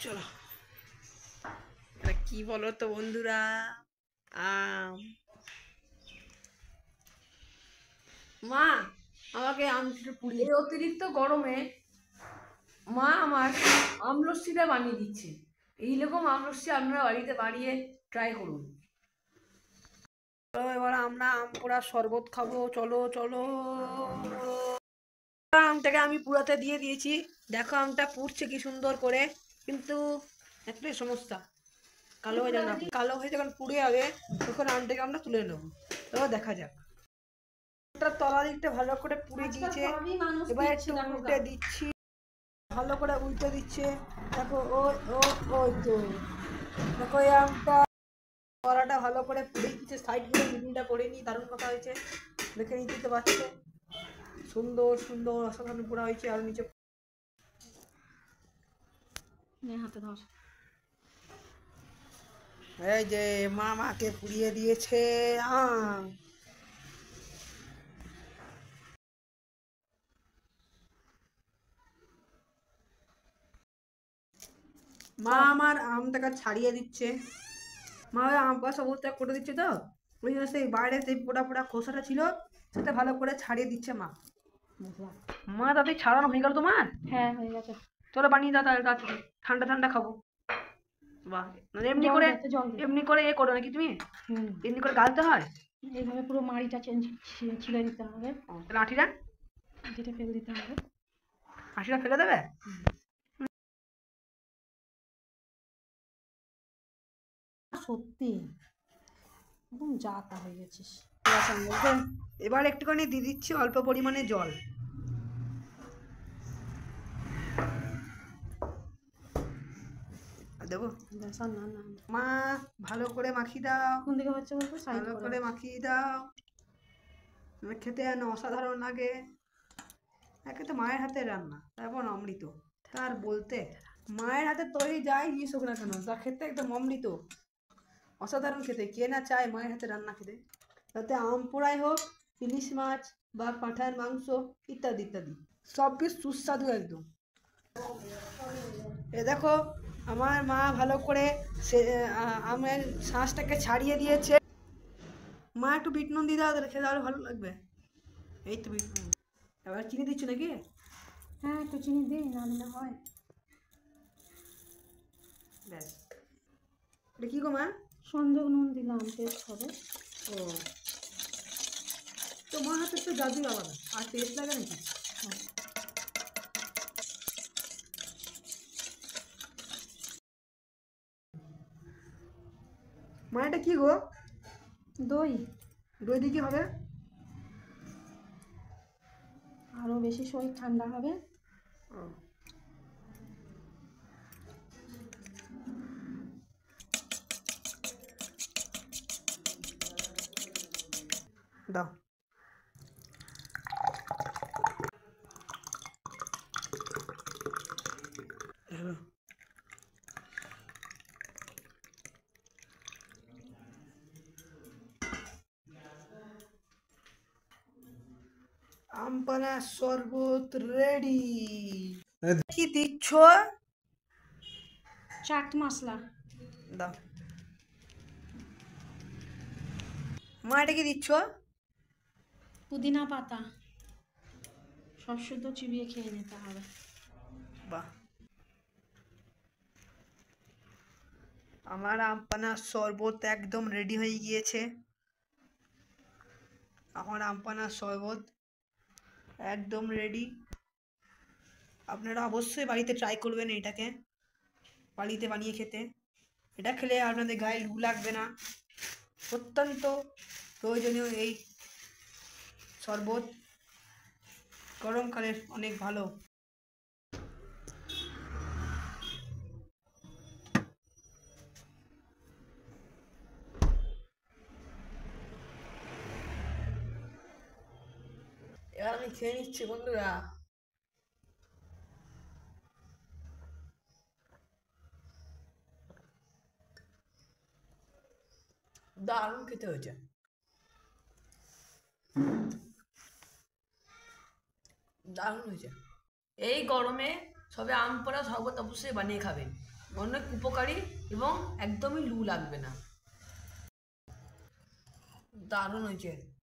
চলো কি বলো তো বন্ধুরা, আম মা আমাকে আমটা পুড়িয়ে, এই অতিরিক্ত গরমে মা আমার আমলস্যিটা বানিয়ে দিচ্ছে। এইরকম আমলস্যি আপনারা বাড়িতে বানিয়ে ট্রাই করুন। এবার আমরা আম পোড়া শরবত খাবো। চলো চলো, আমটাকে আমি পুরাতে দিয়ে দিয়েছি। দেখো আমটা পুড়ছে কি সুন্দর করে, কিন্তু একটাই সমস্যা, কালো হয়ে যাবে না। কালো হয়ে যখন পুড়ে যাবে তখন আমটাকে আমরা তুলে নেবো। তো দেখা যাক। তলা দিকটা ভালো করে পুড়ে গিয়েছে, এবার একটু উল্টে দিচ্ছি, ভালো করে উল্টে দিচ্ছে। দেখো ওই তো দেখো এই আমটা তলাটা ভালো করে পুড়ে গিয়েছে, সাইডগুলো মিডিলটা করে নিই। দারুণ কথা হয়েছে, দেখে নিতে পারছে, সুন্দর সুন্দর অসাধারণ পোড়া হয়েছে। আর নিচে হাতে ধর, এই যে মামাকে পুড়িয়ে দিয়েছে আম। মা আমার আমটাকে ছাড়িয়ে দিচ্ছে। মা ওই আম গাছ অবস্থা করে দিচ্ছে, তো ওই জন্য সেই বাইরে সেই পোড়া পোড়া খোসাটা ছিল সেটা ভালো করে ছাড়িয়ে দিচ্ছে মা। মা তাতে ছাড়ানো হয়ে গেল তোমার? হ্যাঁ হয়ে গেছে। চলো বানিয়ে দাও তাহলে, ঠান্ডা ঠান্ডা খাবো। বাহ, এমনি করে এ করো নাকি তুমি? এমনি করে গালতে হয়? এইভাবে পুরো মাড়িটা ছিঁড়ে দিতে হবে। লাঠিটা যেটা ফেলে দিতে হবে, হাসিটা ফেলে দেবে। সত্যি একদম যা তা হয়ে গেছিস। এবার একটুখানি দিয়ে দিচ্ছি অল্প পরিমাণে জল। দেবো না না, মা ভালো করে মাখিয়ে দাও। কোন দিকে হচ্ছে বলতো? ভালো করে মাখিয়ে দাও, খেতে যেন অসাধারণ লাগে। একে তো মায়ের হাতে রান্না, তারপর অমৃত, তার বলতে মায়ের হাতে তৈরি যাই জিনিস হোক না কেন তা খেতে একদম অমৃত, অসাধারণ খেতে। কে না চায় মায়ের হাতে রান্না খেতে? তাতে আম পোড়াই হোক, ইলিশ মাছ বা পাঁঠার মাংস ইত্যাদি ইত্যাদি, সব কিছু সুস্বাদু একদম। এ দেখো আমার মা ভালো করে সে আমের শাঁসটাকে ছাড়িয়ে দিয়েছে। মা একটু বিট নুন দিয়ে দাও, তাহলে খেতে আরো ভালো লাগবে। এই তো বিট নুন। এবার চিনি দিচ্ছ নাকি? হ্যাঁ একটু চিনি দিই, না দিলে হয়। ব্যাস, এটা কি গো মা? সন্দেহ নুন দিলাম, টেস্ট হবে। ও, তোমার হাতে তো জাদু আলাদা, আর টেস্ট লাগে নাকি? মা এটা কি গো? দই। দই দিয়ে কি হবে? আরো বেশি শরীর ঠান্ডা হবে। দাও। আমপানা শরবত রেডি। কি দিচ্ছ? চাট মশলা দাও। মা এটা কি দিচ্ছ? পুদিনা পাতা, সব শুদ্ধ চিবিয়ে খেয়ে নিতে হবে। বাহ, আমার আমপানা শরবত একদম রেডি হয়ে গিয়েছে। আমার আমপানা শরবত একদম রেডি। আপনারা অবশ্যই বাড়িতে ট্রাই করবেন এটাকে, বাড়িতে বানিয়ে খেতে। এটা খেলে আপনাদের গায়ে লু লাগবে না। অত্যন্ত প্রয়োজনীয় এই শরবত, গরমকালের অনেক ভালো। এবার আমি খেয়ে নিচ্ছি বন্ধুরা। দারুণ খেতে হয়েছে, দারুণ হয়েছে। এই গরমে সবে আম পোড়া শরবত অবশ্যই বানিয়ে খাবেন। অনেক উপকারী এবং একদমই লু লাগবে না। দারুণ হয়েছে।